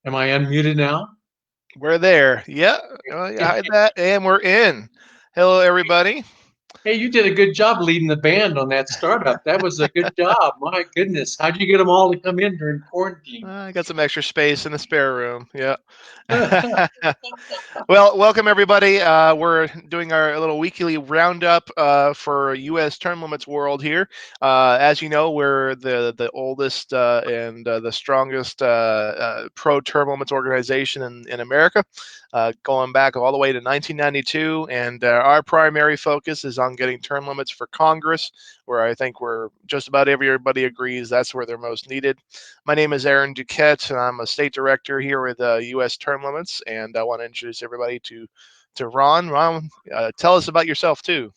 Am I unmuted now? We're there. Yeah. Hide that. And we're in. Hello, everybody. Hey, you did a good job leading the band on that startup. That was a good job. My goodness. How'd you get them all to come in during quarantine? I got some extra space in the spare room. Yeah. Well, welcome everybody. We're doing our little weekly roundup for U.S. term limits world here. As you know, we're the oldest and the strongest pro term limits organization in America, going back all the way to 1992. And our primary focus is on getting term limits for Congress, where I think we're just about everybody agrees that's where they're most needed. My name is Aaron Dukette, and I'm a state director here with U.S. Term Limits. And I want to introduce everybody to Ron. Ron, tell us about yourself too.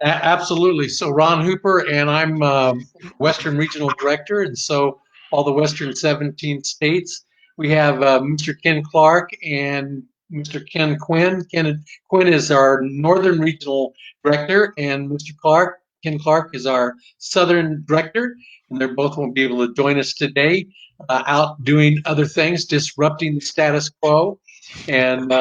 Absolutely. So, Ron Hooper, and I'm Western Regional Director. And so, all the Western 17 states, we have Mr. Ken Clark and Mr. Ken Quinn. Quinn is our Northern Regional Director, and Ken Clark, is our Southern Director. And they're both won't be able to join us today, out doing other things, disrupting the status quo. And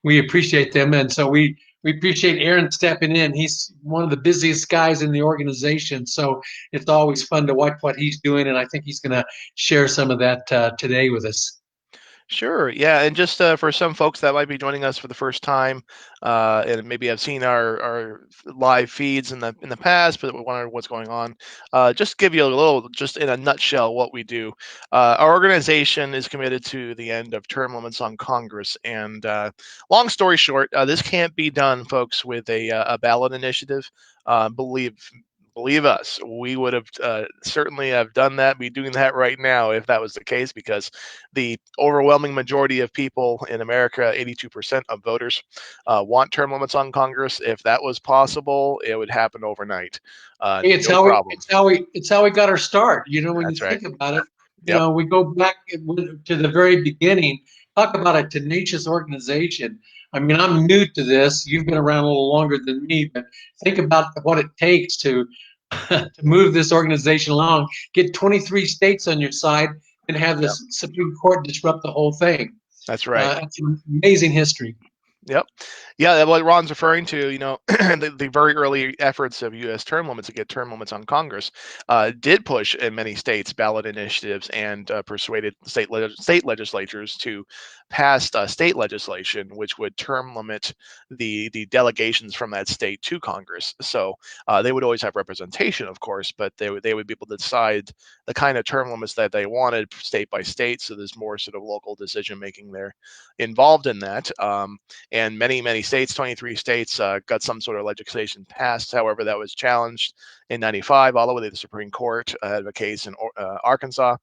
we appreciate them. And so, we appreciate Aaron stepping in. He's one of the busiest guys in the organization, so it's always fun to watch what he's doing, and I think he's going to share some of that today with us. Sure. Yeah. And just for some folks that might be joining us for the first time, and maybe have seen our live feeds in the past, but wonder what's going on. Just give you a little, just in a nutshell, what we do. Our organization is committed to the end of term limits on Congress. And long story short, this can't be done, folks, with a ballot initiative. Believe us, we would have certainly have done that, be doing that right now if that was the case, because the overwhelming majority of people in America, 82% of voters, want term limits on Congress. If that was possible, it would happen overnight. Hey, No problem. it's how we got our start. You know, when you That's right. think about it, Yep. we go back to the very beginning. Talk about a tenacious organization. I mean, I'm new to this. You've been around a little longer than me, but think about what it takes to to move this organization along. Get 23 states on your side and have Yep. this Supreme Court disrupt the whole thing. That's right. It's an amazing history. Yep. Yeah, what Ron's referring to, the very early efforts of U.S. term limits to get term limits on Congress did push in many states ballot initiatives and persuaded state legislatures to pass state legislation which would term limit the delegations from that state to Congress. So they would always have representation, of course, but they would be able to decide the kind of term limits that they wanted state by state. So there's more sort of local decision making there involved in that. And many states, 23 states, got some sort of legislation passed. However, that was challenged in 95 all the way to the Supreme Court. I had a case in Arkansas.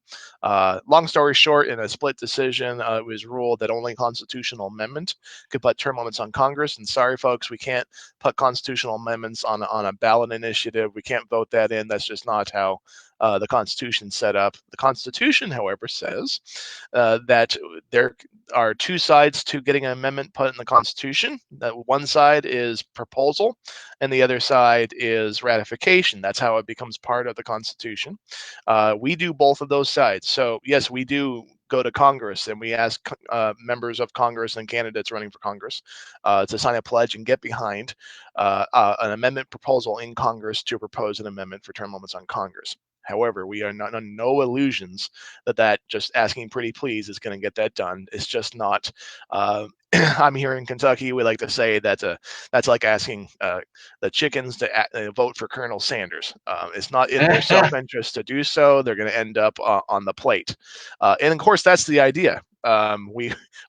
Long story short, in a split decision, it was ruled that only constitutional amendment could put term limits on Congress. And sorry, folks, we can't put constitutional amendments on a ballot initiative. We can't vote that in. That's just not how the Constitution set up. The Constitution, however, says that there are two sides to getting an amendment put in the Constitution. That one side is proposal, and the other side is ratification. That's how it becomes part of the Constitution. We do both of those sides. So yes, we do go to Congress and we ask members of Congress and candidates running for Congress to sign a pledge and get behind an amendment proposal in Congress to propose an amendment for term limits on Congress. However, we are not under no illusions that just asking pretty please is going to get that done. It's just not. I'm here in Kentucky. We like to say that's like asking the chickens to vote for Colonel Sanders. It's not in their self-interest to do so. They're going to end up on the plate, and of course that's the idea.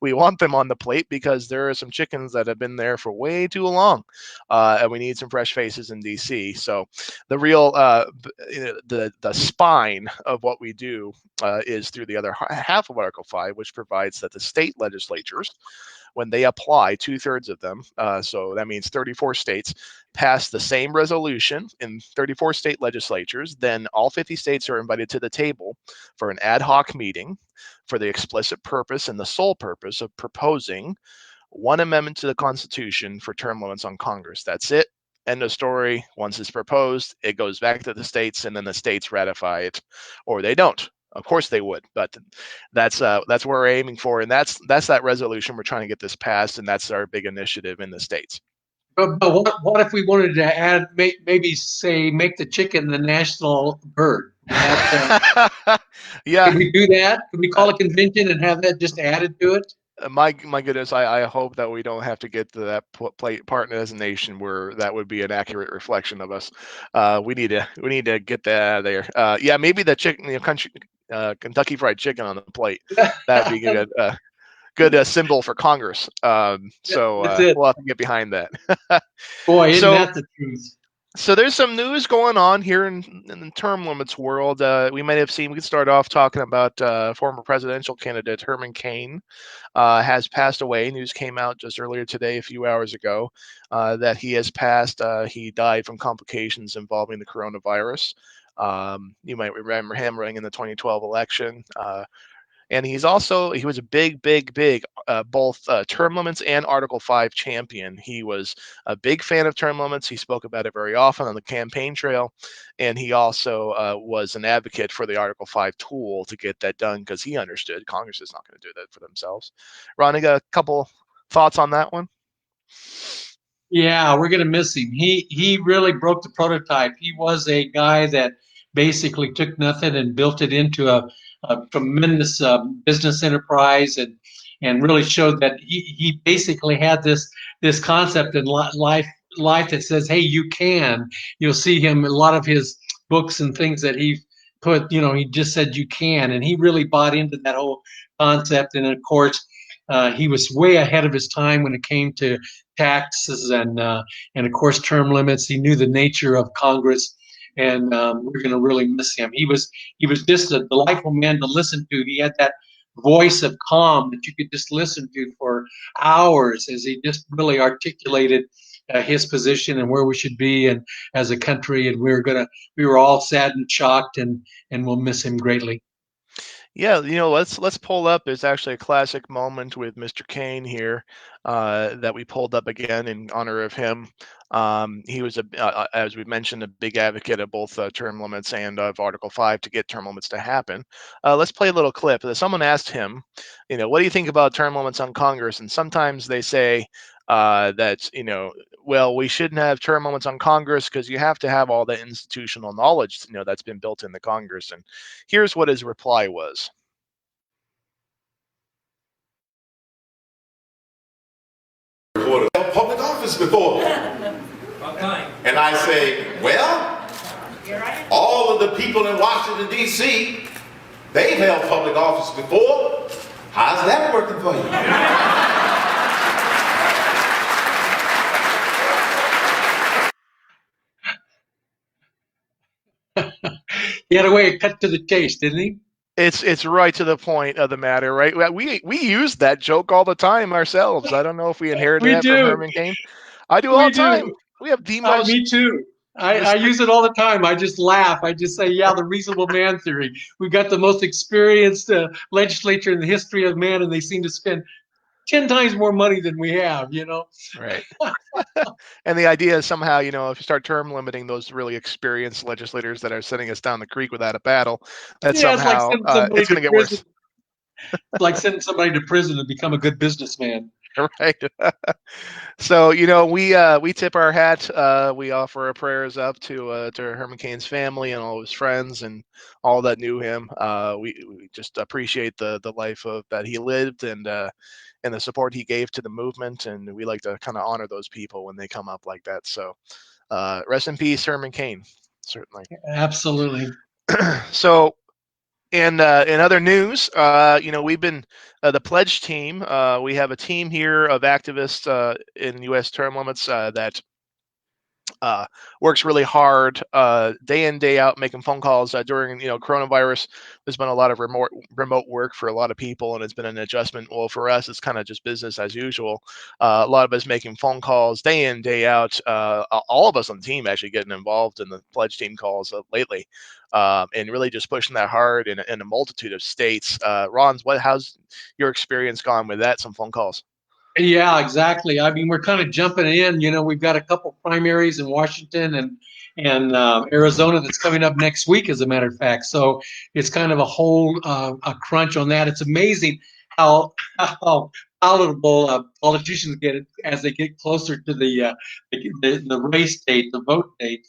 We want them on the plate because there are some chickens that have been there for way too long, and we need some fresh faces in D.C. So the real the spine of what we do is through the other half of Article 5, which provides that the state legislatures, when they apply, 2/3 of them, so that means 34 states, pass the same resolution in 34 state legislatures, then all 50 states are invited to the table for an ad hoc meeting for the explicit purpose and the sole purpose of proposing one amendment to the Constitution for term limits on Congress. That's it. End of story. Once it's proposed, it goes back to the states, and then the states ratify it, or they don't. Of course they would, but that's what we're aiming for, and that's that resolution. We're trying to get this passed, and that's our big initiative in the states. But what if we wanted to add, maybe say, make the chicken the national bird? Would that, Yeah. can we do that? Can we call a convention and have that just added to it? My goodness, I hope that we don't have to get to that part as a nation where that would be an accurate reflection of us. We need to get that out of there. Yeah, maybe the chicken, country, Kentucky Fried Chicken on the plate. That'd be good. Good symbol for Congress. So That's it. we'll have to get behind that. Boy, isn't So that the truth? so there's some news going on here in the term limits world. We might have seen. We could start off talking about former presidential candidate Herman Cain has passed away. News came out just earlier today, a few hours ago, that he has passed. He died from complications involving the coronavirus. You might remember him running in the 2012 election. And he was a big both term limits and Article 5 champion. He was a big fan of term limits. He spoke about it very often on the campaign trail, and he also was an advocate for the Article 5 tool to get that done because he understood Congress is not going to do that for themselves. Ron, you got a couple thoughts on that one? Yeah, we're gonna miss him. He really broke the prototype. He was a guy that basically took nothing and built it into a tremendous business enterprise, and really showed that he basically had this concept in life that says, "Hey, you can." You'll see him a lot of his books and things that he put. He just said you can, and he really bought into that whole concept. And of course, he was way ahead of his time when it came to taxes and of course term limits. He knew the nature of Congress, and we're going to really miss him. He was just a delightful man to listen to. He had that voice of calm that you could just listen to for hours as he just really articulated his position and where we should be and as a country. And we were all sad and shocked, and we'll miss him greatly. Yeah, let's pull up. There's actually a classic moment with Mr. Kane here that we pulled up again in honor of him. He was as we mentioned, a big advocate of both term limits and of Article 5 to get term limits to happen. Let's play a little clip. Someone asked him, what do you think about term limits on Congress? And sometimes they say that, well, we shouldn't have term limits on Congress because you have to have all the institutional knowledge, that's been built in the Congress. And here's what his reply was. Public office before. And I say, well, all of the people in Washington, D.C., they've held public office before. How's that working for you? He had a way of cut to the chase, didn't he? It's right to the point of the matter, right? We use that joke all the time ourselves. I don't know if we inherited We that from do. Herman Cain. I do all We the time. do. We have the most Me too. I restrict. use it all the time. I just laugh. I just say, yeah, the reasonable man theory. We've got the most experienced legislature in the history of man, and they seem to spend 10 times more money than we have. Right. And the idea is somehow, if you start term limiting those really experienced legislators that are sending us down the creek without a paddle, that Yeah, it's like somehow sending somebody it's going to to get prison. worse. It's like sending somebody to prison to become a good businessman. Right. So we tip our hat. We offer our prayers up to Herman Cain's family and all his friends and all that knew him. We just appreciate the life of that he lived and the support he gave to the movement, and we like to kind of honor those people when they come up like that. So rest in peace, Herman Cain. Certainly. Absolutely. So and in other news, we've been the pledge team. We have a team here of activists in U.S. term limits that works really hard day in day out making phone calls during coronavirus. There's been a lot of remote work for a lot of people, and it's been an adjustment. Well, for us, it's kind of just business as usual. A lot of us making phone calls day in day out. All of us on the team actually getting involved in the pledge team calls lately, and really just pushing that hard in a multitude of states. How's your experience gone with that? Some phone calls. Yeah, exactly. I mean, we're kind of jumping in. We've got a couple primaries in Washington and Arizona that's coming up next week, as a matter of fact. So it's kind of a whole a crunch on that. It's amazing how palatable politicians get as they get closer to the race date, the vote date.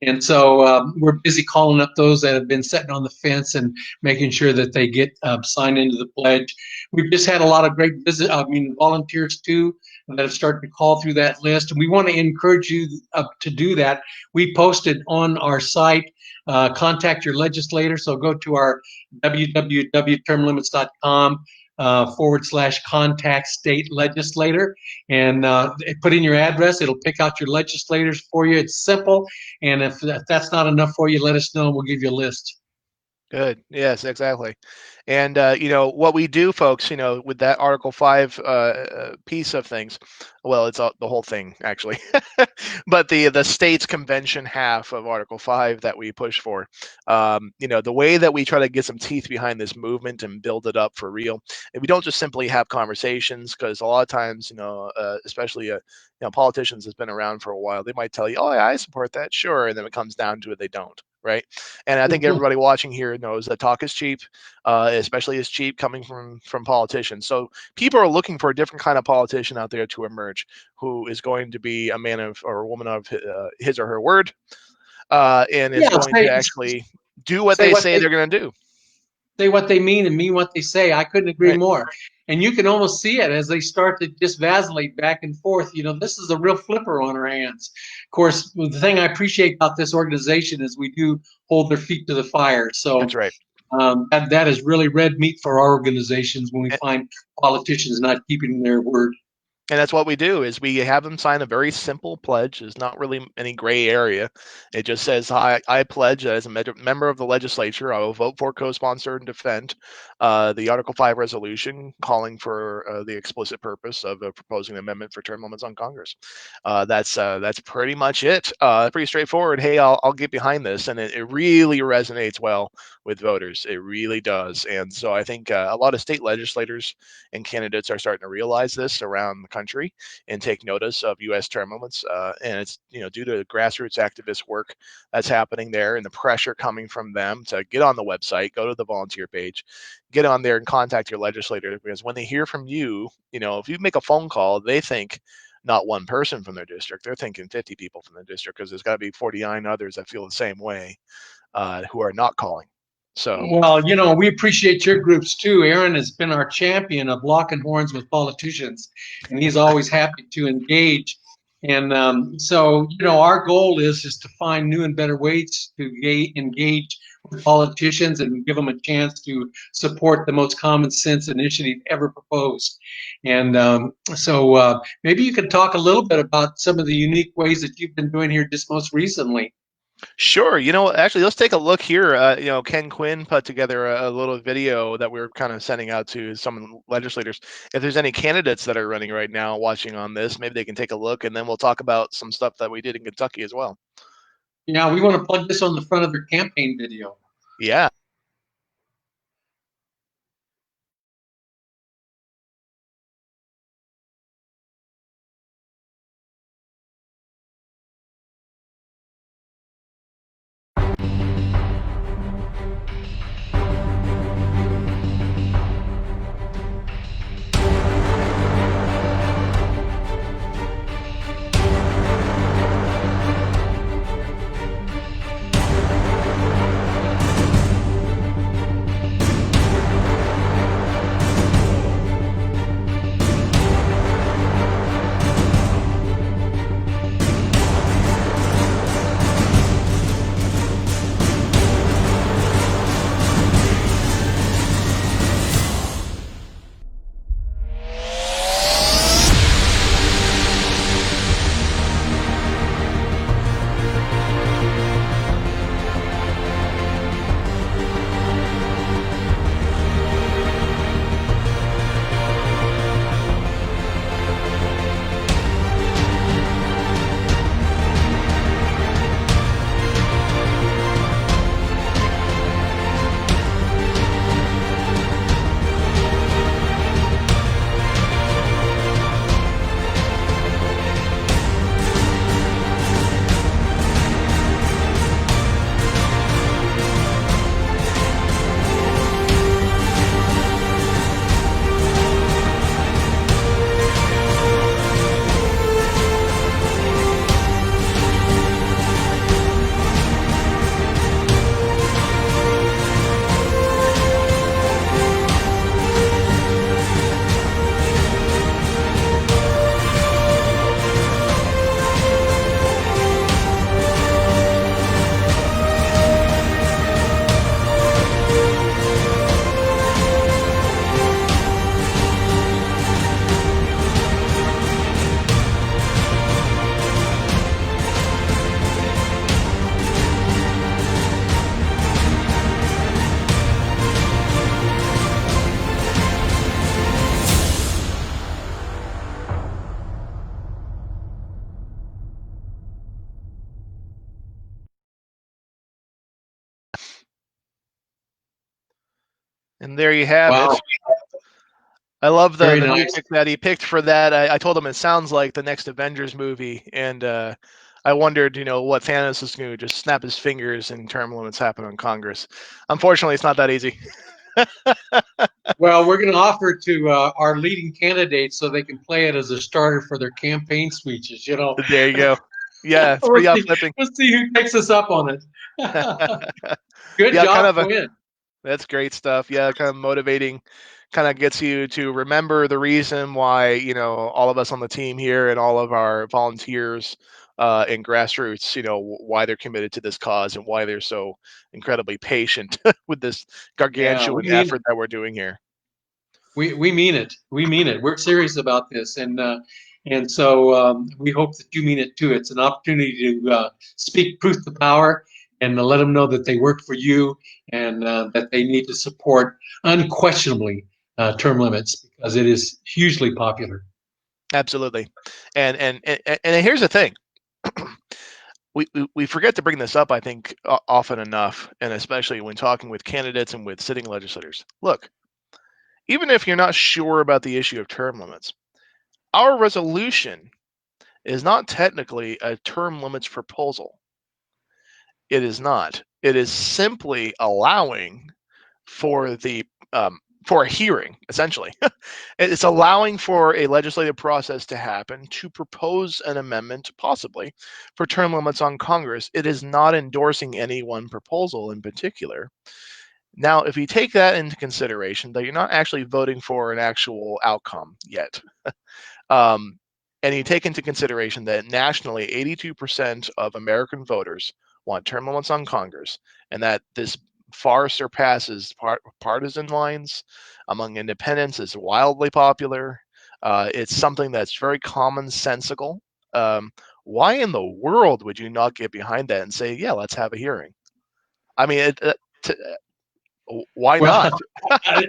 And so we're busy calling up those that have been sitting on the fence and making sure that they get signed into the pledge. We've just had a lot of great volunteers too that have started to call through that list. And we want to encourage you to do that. We posted on our site, contact your legislator. So go to our www.termlimits.com /contact state legislator and put in your address. It'll pick out your legislators for you. It's simple. And if that's not enough for you, let us know and we'll give you a list. Good. Yes, exactly. And what we do, folks, with that Article 5 piece of things, well, it's the whole thing actually, but the state's convention half of Article 5 that we push for, the way that we try to get some teeth behind this movement and build it up for real, and we don't just simply have conversations, because a lot of times, especially politicians that's been around for a while, they might tell you, oh, yeah, I support that, sure, and then it comes down to it, they don't. Right. And I think everybody watching here knows that talk is cheap, especially is cheap coming from politicians. So people are looking for a different kind of politician out there to emerge, who is going to be a man of or a woman of his or her word, and is going to actually do what they say they're going to do. Say what they mean and mean what they say. I couldn't agree more. And you can almost see it as they start to just vacillate back and forth. This is a real flipper on our hands. Of course, the thing I appreciate about this organization is we do hold their feet to the fire. So that's right. That is really red meat for our organizations when we find politicians not keeping their word. And that's what we do, is we have them sign a very simple pledge. There's not really any gray area. It just says, I pledge that as a member of the legislature, I will vote for, co-sponsor, and defend the Article 5 resolution calling for the explicit purpose of proposing an amendment for term limits on Congress. That's pretty much it. Pretty straightforward. Hey, I'll get behind this. And it really resonates well with voters. It really does. And so I think a lot of state legislators and candidates are starting to realize this around the country and take notice of U.S. term limits. And it's due to grassroots activist work that's happening there and the pressure coming from them to get on the website, go to the volunteer page, get on there and contact your legislator, because when they hear from you, if you make a phone call, they think not one person from their district, they're thinking 50 people from their district, because there's got to be 49 others that feel the same way who are not calling. So, well, we appreciate your groups too. Aaron has been our champion of locking horns with politicians, and he's always happy to engage. And so, our goal is to find new and better ways to engage with politicians and give them a chance to support the most common sense initiative ever proposed. And so maybe you could talk a little bit about some of the unique ways that you've been doing here just most recently. Sure. Actually, let's take a look here. Ken Quinn put together a little video that we're kind of sending out to some legislators. If there's any candidates that are running right now watching on this, maybe they can take a look, and then we'll talk about some stuff that we did in Kentucky as well. Yeah, we want to plug this on the front of their campaign video. Yeah. And there you have Wow. it. I love the Very nice. music that he picked for that. I told him it sounds like the next Avengers movie, and I wondered, what Thanos is going to just snap his fingers and term limits happen on Congress. Unfortunately, it's not that easy. Well, we're going to offer it to our leading candidates so they can play it as a starter for their campaign speeches. There you go. Yeah, it's pretty uplifting. We'll see who takes us up on it. Good Yeah, job, Quinn. That's great stuff. Yeah, kind of motivating, kind of gets you to remember the reason why, all of us on the team here and all of our volunteers and grassroots, why they're committed to this cause and why they're so incredibly patient with this gargantuan effort that we're doing here. We mean it. We mean it. We're serious about this, and so we hope that you mean it too. It's an opportunity to speak truth to power and to let them know that they work for you and that they need to support unquestionably term limits because it is hugely popular. Absolutely, and here's the thing. We forget to bring this up, I think, often enough, and especially when talking with candidates and with sitting legislators. Look, even if you're not sure about the issue of term limits, our resolution is not technically a term limits proposal. It is not. It is simply allowing for for a hearing, essentially. It's allowing for a legislative process to happen to propose an amendment, possibly, for term limits on Congress. It is not endorsing any one proposal in particular. Now, if you take that into consideration, that you're not actually voting for an actual outcome yet, and you take into consideration that nationally, 82% of American voters want term limits on Congress, and that this far surpasses partisan lines among independents, is wildly popular. It's something that's very commonsensical. Why in the world would you not get behind that and say, yeah, let's have a hearing? I mean, why not?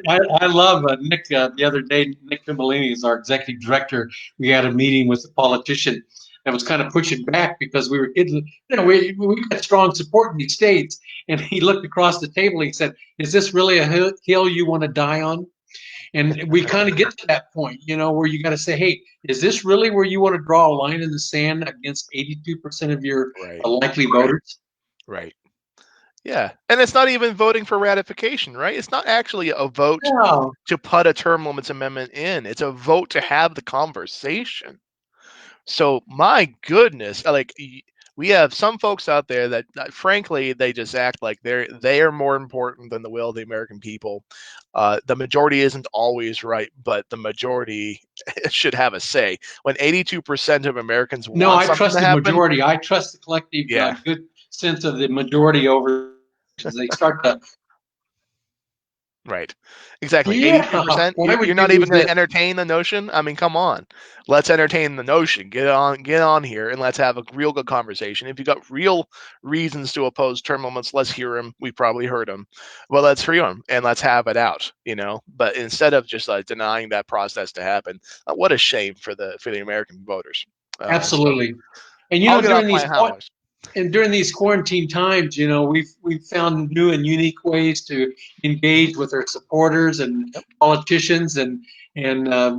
I love Nick. The other day, Nick Cimolini is our executive director. We had a meeting with a politician that was kind of pushing back because we were getting, we got strong support in these states. And he looked across the table. He said, "Is this really a hill you want to die on?" And we kind of get to that point, where you got to say, "Hey, is this really where you want to draw a line in the sand against 82% of your likely voters?" Right. Yeah. And it's not even voting for ratification, right? It's not actually a vote to put a term limits amendment in. It's a vote to have the conversation. So my goodness, we have some folks out there that frankly, they just act like they are more important than the will of the American people. The majority isn't always right, but the majority should have a say. When 82% of Americans want something to happen, majority. I trust the collective good sense of the majority over as they start to. Right. Exactly. Yeah. 82%. You're not even going to entertain the notion. I mean, come on. Let's entertain the notion. Get on here and let's have a real good conversation. If you got real reasons to oppose term limits, let's hear them. We probably heard them. Well, let's hear them and let's have it out, But instead of just denying that process to happen, what a shame for the American voters. Absolutely. And during these quarantine times, we've found new and unique ways to engage with our supporters and politicians and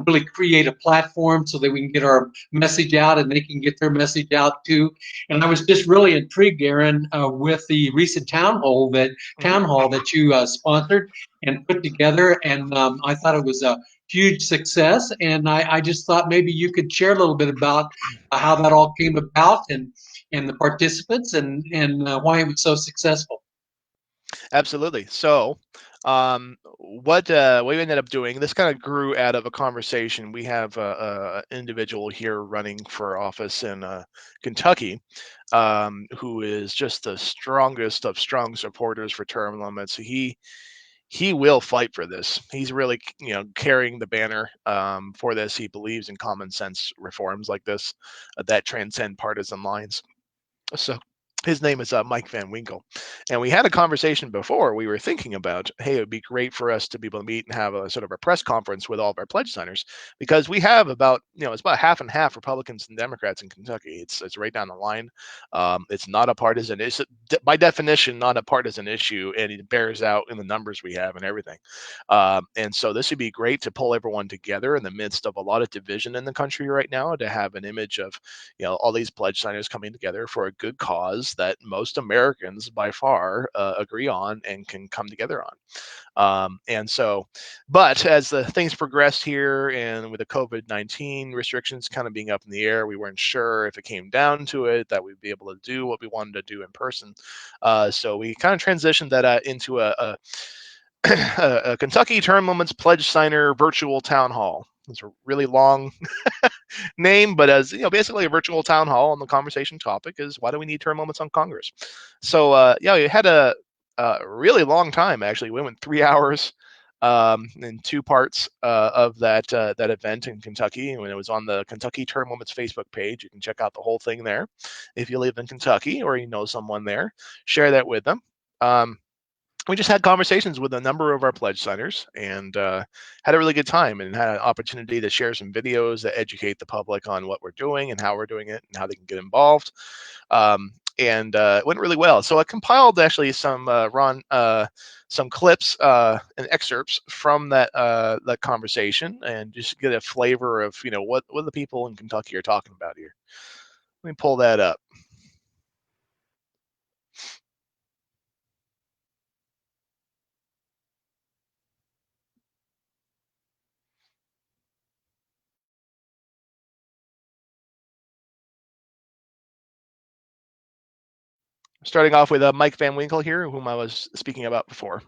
really create a platform so that we can get our message out and they can get their message out too. And I was just really intrigued, Aaron, with the recent town hall that you sponsored and put together, and I thought it was a huge success. And I just thought maybe you could share a little bit about how that all came about and the participants and why it was so successful. Absolutely. So, what we ended up doing, this kind of grew out of a conversation. We have an individual here running for office in Kentucky, who is just the strongest of strong supporters for term limits. He will fight for this. He's really, carrying the banner for this. He believes in common sense reforms like this that transcend partisan lines. So His name is Mike Van Winkle. And we had a conversation before. We were thinking about, hey, it would be great for us to be able to meet and have a sort of a press conference with all of our pledge signers, because we have about, it's about half and half Republicans and Democrats in Kentucky. It's right down the line. It's not a partisan. It's by definition not a partisan issue, and it bears out in the numbers we have and everything. And so this would be great to pull everyone together in the midst of a lot of division in the country right now, to have an image of, all these pledge signers coming together for a good cause that most Americans by far agree on and can come together on. And so, but as the things progressed here, and with the COVID-19 restrictions kind of being up in the air, we weren't sure if it came down to it that we'd be able to do what we wanted to do in person. So we kind of transitioned that into a Kentucky Term Limits Pledge Signer virtual town hall. It's a really long name, but as basically a virtual town hall, and the conversation topic is, why do we need term limits on Congress? So we had a really long time. Actually, we went 3 hours in 2 parts of that event in Kentucky. When it was on the Kentucky Term Limits Facebook page, you can check out the whole thing there. If you live in Kentucky or you know someone there, share that with them. We just had conversations with a number of our pledge signers, and had a really good time, and had an opportunity to share some videos that educate the public on what we're doing and how we're doing it and how they can get involved. And it went really well. So I compiled actually some some clips and excerpts from that conversation, and just get a flavor of what the people in Kentucky are talking about here. Let me pull that up. Starting off with Mike Van Winkle here, whom I was speaking about before.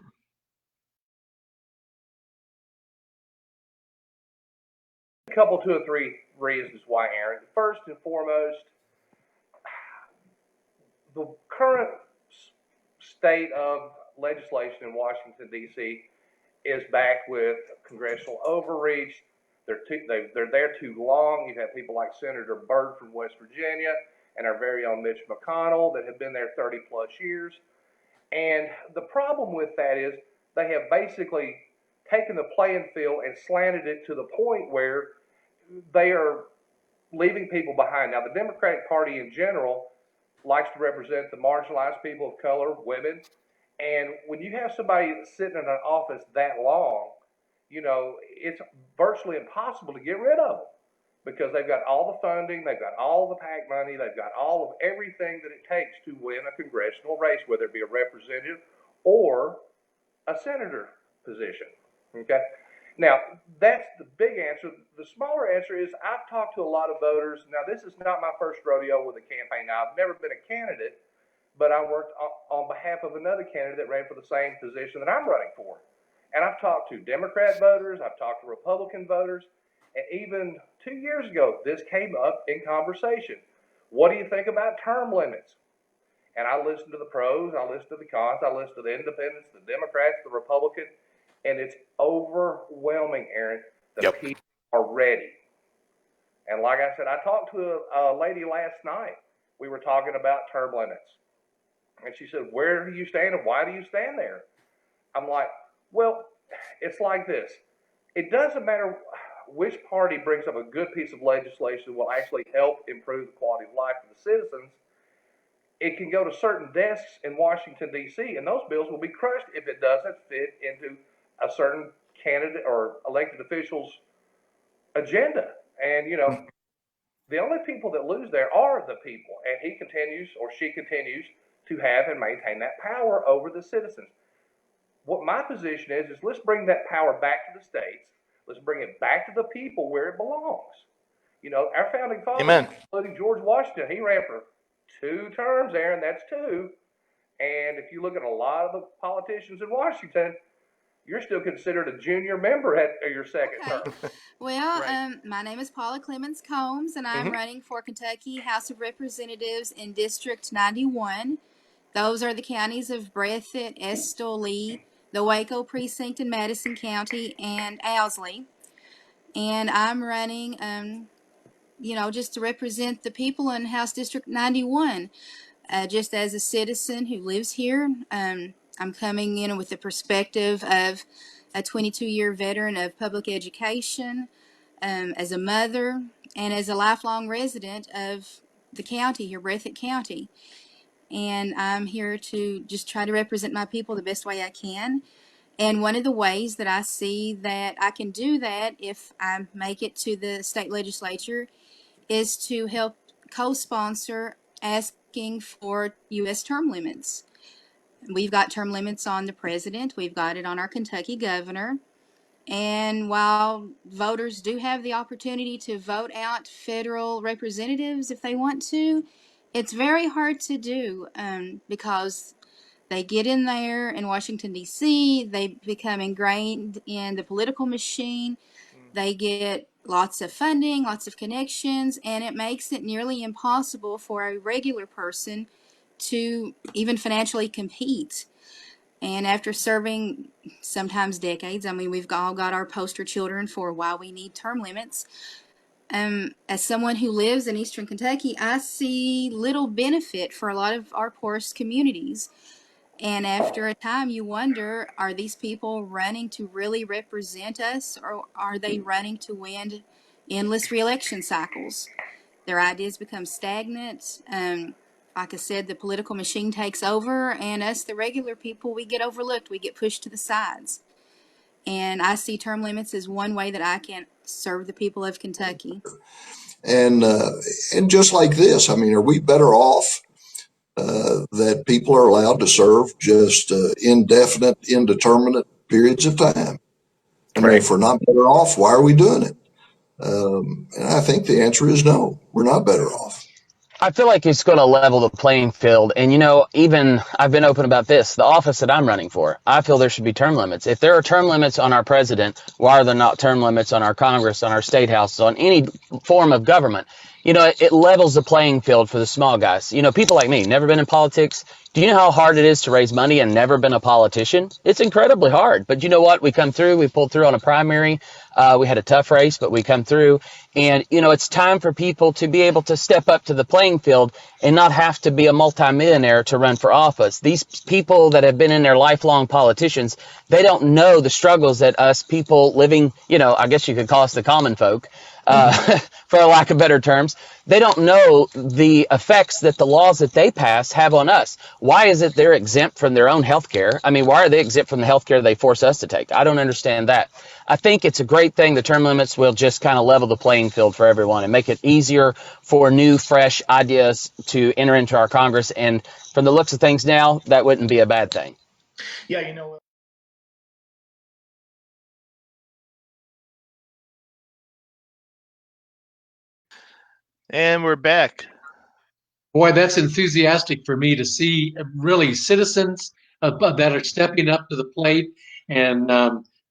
A couple, 2 or 3 reasons why, Aaron. First and foremost, the current state of legislation in Washington, D.C. is back with congressional overreach. They're there too long. You've had people like Senator Byrd from West Virginia and our very own Mitch McConnell that have been there 30 plus years. And the problem with that is they have basically taken the playing field and slanted it to the point where they are leaving people behind. Now, the Democratic Party in general likes to represent the marginalized people of color, women. And when you have somebody sitting in an office that long, it's virtually impossible to get rid of them, because they've got all the funding, they've got all the PAC money, they've got all of everything that it takes to win a congressional race, whether it be a representative or a senator position. Okay? Now, that's the big answer. The smaller answer is, I've talked to a lot of voters. Now, this is not my first rodeo with a campaign. Now, I've never been a candidate, but I worked on behalf of another candidate that ran for the same position that I'm running for. And I've talked to Democrat voters, I've talked to Republican voters, and even 2 years ago, this came up in conversation. What do you think about term limits? And I listened to the pros, I listened to the cons, I listened to the independents, the Democrats, the Republicans, and it's overwhelming, Aaron. The people are ready. And like I said, I talked to a lady last night. We were talking about term limits. And she said, where do you stand and why do you stand there? I'm like, well, it's like this. It doesn't matter which party brings up a good piece of legislation that will actually help improve the quality of life of the citizens. It can go to certain desks in Washington, D.C., and those bills will be crushed if it doesn't fit into a certain candidate or elected official's agenda. And, the only people that lose there are the people. And he continues, or she continues, to have and maintain that power over the citizens. What my position is let's bring that power back to the states. Let's bring it back to the people where it belongs. Our founding fathers, including George Washington, he ran for 2 terms, Aaron, that's 2. And if you look at a lot of the politicians in Washington, you're still considered a junior member at your second term. Well, my name is Paula Clemens Combs, and I'm running for Kentucky House of Representatives in District 91. Those are the counties of Breathitt, Estill, Lee, the Waco precinct in Madison County, and Owsley. And I'm running, just to represent the people in House District 91. Just as a citizen who lives here, I'm coming in with the perspective of a 22-year veteran of public education, as a mother, and as a lifelong resident of the county here, Breathitt County. And I'm here to just try to represent my people the best way I can. And one of the ways that I see that I can do that if I make it to the state legislature is to help co-sponsor asking for U.S. term limits. We've got term limits on the president. We've got it on our Kentucky governor. And while voters do have the opportunity to vote out federal representatives if they want to, it's very hard to do because they get in there in Washington, D.C., they become ingrained in the political machine, they get lots of funding, lots of connections, and it makes it nearly impossible for a regular person to even financially compete. And after serving sometimes decades, I mean, we've all got our poster children for why we need term limits. As someone who lives in Eastern Kentucky, I see little benefit for a lot of our poorest communities. And after a time, you wonder, are these people running to really represent us, or are they running to win endless reelection cycles? Their ideas become stagnant. Like I said, the political machine takes over, and us, the regular people, we get overlooked. We get pushed to the sides. And I see term limits as one way that I can serve the people of Kentucky. And just like this, I mean, are we better off that people are allowed to serve just indefinite, indeterminate periods of time? I mean, if we're not better off, why are we doing it? And I think the answer is no, we're not better off. I feel like it's going to level the playing field. And, even I've been open about this. The office that I'm running for, I feel there should be term limits. If there are term limits on our president, why are there not term limits on our Congress, on our state houses, on any form of government? It levels the playing field for the small guys. People like me, never been in politics. Do you know how hard it is to raise money and never been a politician? It's incredibly hard. But you know what? We come through. We pulled through on a primary. We had a tough race, but we come through. And, it's time for people to be able to step up to the playing field and not have to be a multimillionaire to run for office. These people that have been in their lifelong politicians, they don't know the struggles that us people living, I guess you could call us the common folk, for a lack of better terms. They don't know the effects that the laws that they pass have on us. Why is it they're exempt from their own health care? I mean, why are they exempt from the health care they force us to take? I don't understand that. I think it's a great thing. The term limits will just kind of level the playing field for everyone and make it easier for new, fresh ideas to enter into our Congress. And from the looks of things now, that wouldn't be a bad thing. Yeah, and we're back. Boy, that's enthusiastic for me to see really citizens that are stepping up to the plate and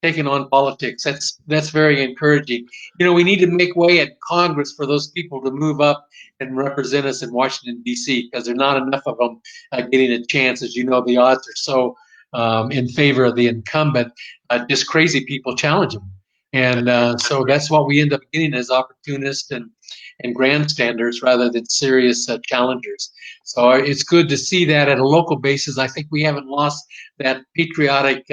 taking on politics. That's very encouraging. We need to make way at Congress for those people to move up and represent us in Washington, D.C., because there are not enough of them getting a chance. As you know, the odds are so in favor of the incumbent. Just crazy people challenge them. And so that's what we end up getting as opportunists and grandstanders rather than serious challengers. So it's good to see that at a local basis. I think we haven't lost that patriotic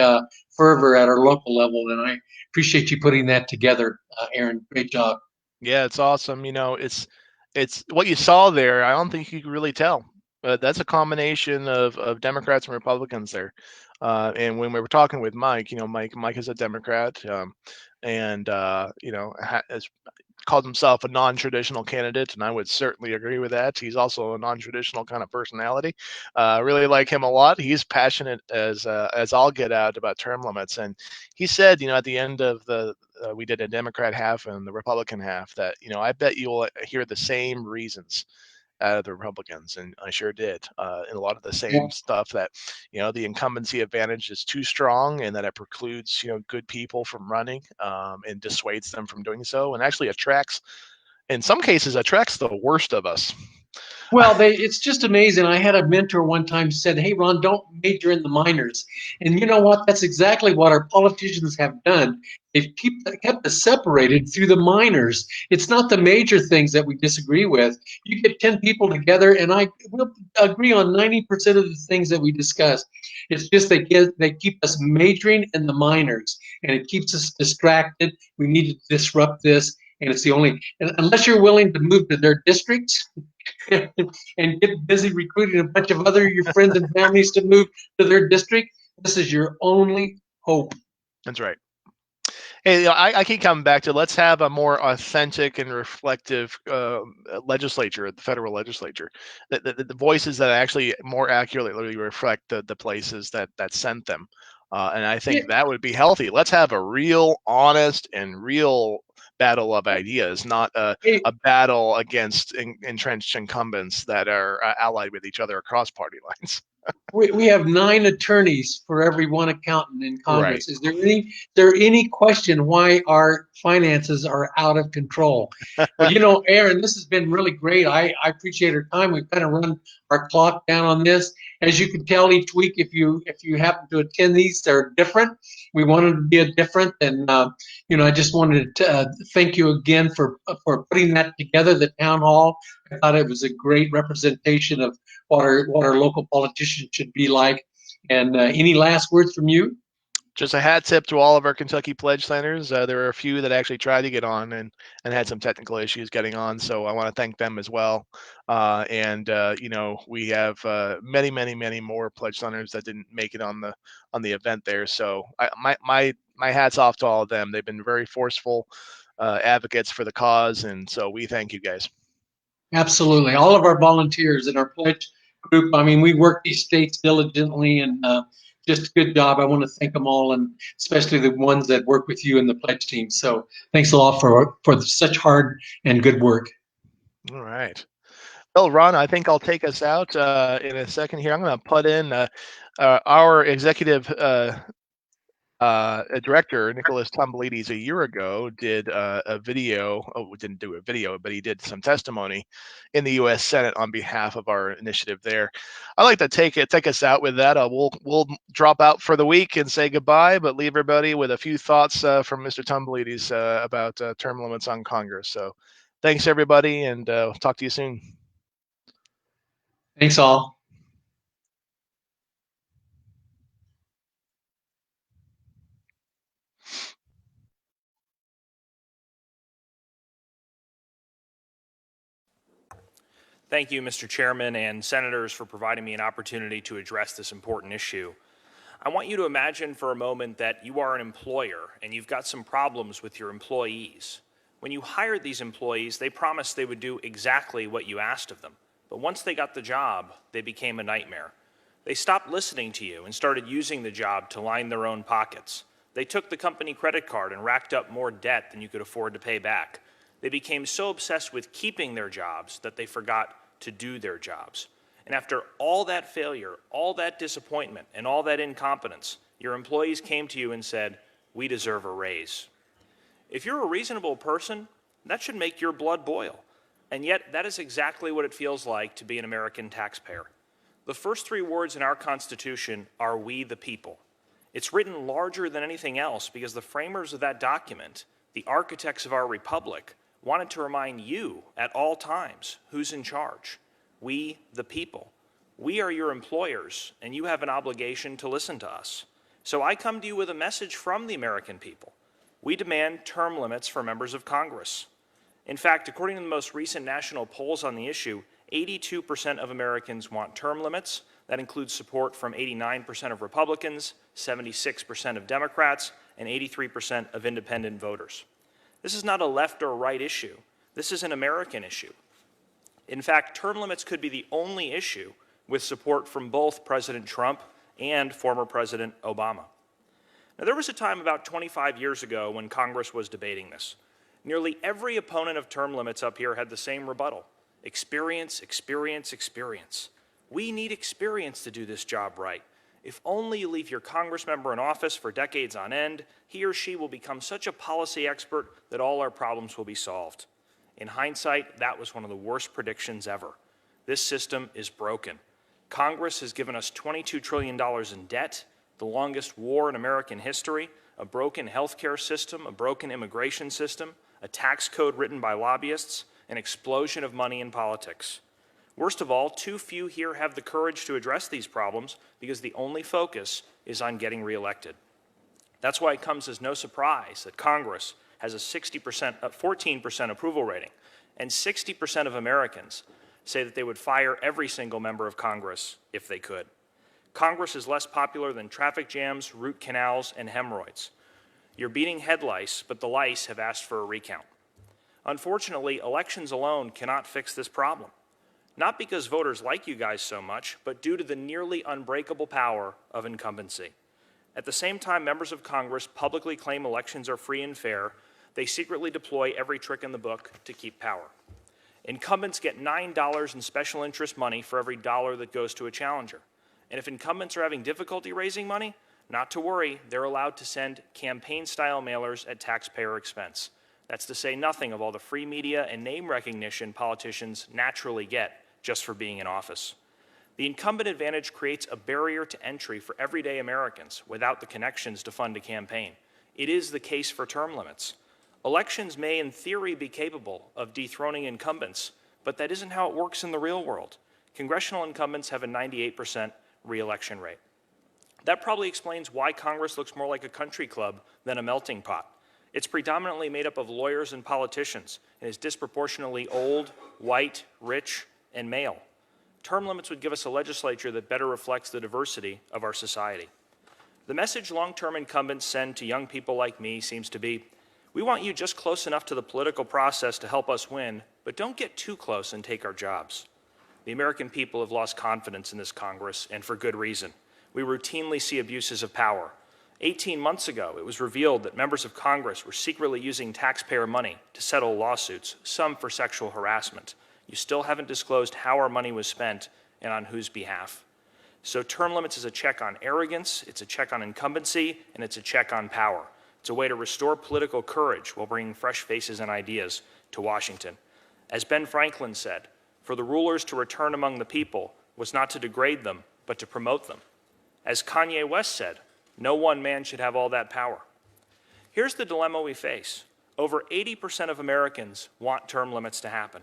fervor at our local level, and I appreciate you putting that together, Aaron. Great job. Yeah, it's awesome. It's what you saw there. I don't think you could really tell. That's a combination of Democrats and Republicans there. And when we were talking with Mike, Mike is a Democrat, and has called himself a non-traditional candidate, and I would certainly agree with that. He's also a non-traditional kind of personality. Really like him a lot. He's passionate as all get out about term limits, and he said, at the end of we did a Democrat half and the Republican half, that I bet you will hear the same reasons out of the Republicans, and I sure did. And a lot of the same stuff that, the incumbency advantage is too strong, and that it precludes, good people from running, and dissuades them from doing so, and actually in some cases attracts the worst of us. Well, it's just amazing. I had a mentor one time said, "Hey, Ron, don't major in the minors." And you know what? That's exactly what our politicians have done. They've kept us separated through the minors. It's not the major things that we disagree with. You get 10 people together, and I will agree on 90% of the things that we discuss. It's just they keep us majoring in the minors, and it keeps us distracted. We need to disrupt this, and it's the only. And unless you're willing to move to their districts and get busy recruiting a bunch of other your friends and families to move to their district, this is your only hope. That's right. Hey, I keep coming back to let's have a more authentic and reflective legislature at the federal legislature. The voices that actually more accurately reflect the places that sent them. And I think that would be healthy. Let's have a real honest and real battle of ideas, not a battle against entrenched incumbents that are allied with each other across party lines. We have 9 attorneys for every one accountant in Right. Congress. Is there any question why our finances are out of control? Well, Aaron, this has been really great. I appreciate our time. We've kind of run our clock down on this. As you can tell, each week, if you happen to attend these, they're different. We wanted to be a different, and I just wanted to thank you again for putting that together. The town hall. I thought it was a great representation of what our local politicians should be like. And any last words from you? Just a hat tip to all of our Kentucky Pledge Centers. There were a few that actually tried to get on and had some technical issues getting on, so I want to thank them as well. We have many, many, many more Pledge Centers that didn't make it on the event there. So my hats off to all of them. They've been very forceful advocates for the cause, and so we thank you guys. Absolutely. All of our volunteers in our pledge group, I mean, we work these states diligently, and just a good job. I want to thank them all, and especially the ones that work with you in the pledge team. So thanks a lot for such hard and good work. All right. Well, Ron, I think I'll take us out in a second here. I'm going to put in our executive director, Nicholas Tombolides, a year ago did a video. Oh, didn't do a video, but he did some testimony in the U.S. Senate on behalf of our initiative there. I'd like to take us out with that. We'll drop out for the week and say goodbye, but leave everybody with a few thoughts from Mr. Tombolides about term limits on Congress. So thanks, everybody, and talk to you soon. Thanks all. Thank you, Mr. Chairman and Senators, for providing me an opportunity to address this important issue. I want you to imagine for a moment that you are an employer and you've got some problems with your employees. When you hired these employees, they promised they would do exactly what you asked of them. But once they got the job, they became a nightmare. They stopped listening to you and started using the job to line their own pockets. They took the company credit card and racked up more debt than you could afford to pay back. They became so obsessed with keeping their jobs that they forgot to do their jobs. And after all that failure, all that disappointment, and all that incompetence, your employees came to you and said, "We deserve a raise." If you're a reasonable person, that should make your blood boil. And yet, that is exactly what it feels like to be an American taxpayer. The first 3 words in our Constitution are "we the people." It's written larger than anything else because the framers of that document, the architects of our republic, wanted to remind you at all times who's in charge. We, the people. We are your employers, and you have an obligation to listen to us. So I come to you with a message from the American people. We demand term limits for members of Congress. In fact, according to the most recent national polls on the issue, 82% of Americans want term limits. That includes support from 89% of Republicans, 76% of Democrats, and 83% of independent voters. This is not a left or right issue. This is an American issue. In fact, term limits could be the only issue with support from both President Trump and former President Obama. Now, there was a time about 25 years ago when Congress was debating this. Nearly every opponent of term limits up here had the same rebuttal: experience, experience, experience. We need experience to do this job right. If only you leave your Congress member in office for decades on end, he or she will become such a policy expert that all our problems will be solved. In hindsight, that was one of the worst predictions ever. This system is broken. Congress has given us $22 trillion in debt, the longest war in American history, a broken healthcare system, a broken immigration system, a tax code written by lobbyists, an explosion of money in politics. Worst of all, too few here have the courage to address these problems because the only focus is on getting reelected. That's why it comes as no surprise that Congress has a 14% approval rating, and 60% of Americans say that they would fire every single member of Congress if they could. Congress is less popular than traffic jams, root canals, and hemorrhoids. You're beating head lice, but the lice have asked for a recount. Unfortunately, elections alone cannot fix this problem. Not because voters like you guys so much, but due to the nearly unbreakable power of incumbency. At the same time members of Congress publicly claim elections are free and fair, they secretly deploy every trick in the book to keep power. Incumbents get $9 in special interest money for every dollar that goes to a challenger. And if incumbents are having difficulty raising money, not to worry, they're allowed to send campaign-style mailers at taxpayer expense. That's to say nothing of all the free media and name recognition politicians naturally get just for being in office. The incumbent advantage creates a barrier to entry for everyday Americans without the connections to fund a campaign. It is the case for term limits. Elections may, in theory, be capable of dethroning incumbents, but that isn't how it works in the real world. Congressional incumbents have a 98% re-election rate. That probably explains why Congress looks more like a country club than a melting pot. It's predominantly made up of lawyers and politicians, and is disproportionately old, white, rich, and male. Term limits would give us a legislature that better reflects the diversity of our society. The message long-term incumbents send to young people like me seems to be, we want you just close enough to the political process to help us win, but don't get too close and take our jobs. The American people have lost confidence in this Congress, and for good reason. We routinely see abuses of power. 18 months ago, it was revealed that members of Congress were secretly using taxpayer money to settle lawsuits, some for sexual harassment. You still haven't disclosed how our money was spent and on whose behalf. So term limits is a check on arrogance, it's a check on incumbency, and it's a check on power. It's a way to restore political courage while bringing fresh faces and ideas to Washington. As Ben Franklin said, for the rulers to return among the people was not to degrade them, but to promote them. As Kanye West said, no one man should have all that power. Here's the dilemma we face. Over 80% of Americans want term limits to happen.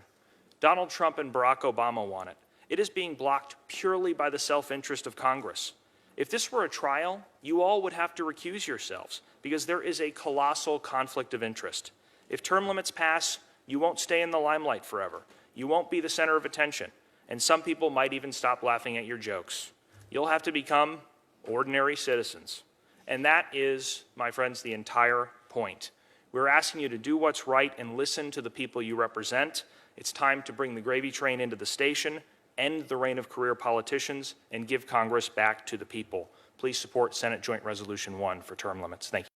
Donald Trump and Barack Obama want it. It is being blocked purely by the self-interest of Congress. If this were a trial, you all would have to recuse yourselves because there is a colossal conflict of interest. If term limits pass, you won't stay in the limelight forever. You won't be the center of attention, and some people might even stop laughing at your jokes. You'll have to become ordinary citizens. And that is, my friends, the entire point. We're asking you to do what's right and listen to the people you represent. It's time to bring the gravy train into the station, end the reign of career politicians, and give Congress back to the people. Please support Senate Joint Resolution 1 for term limits. Thank you.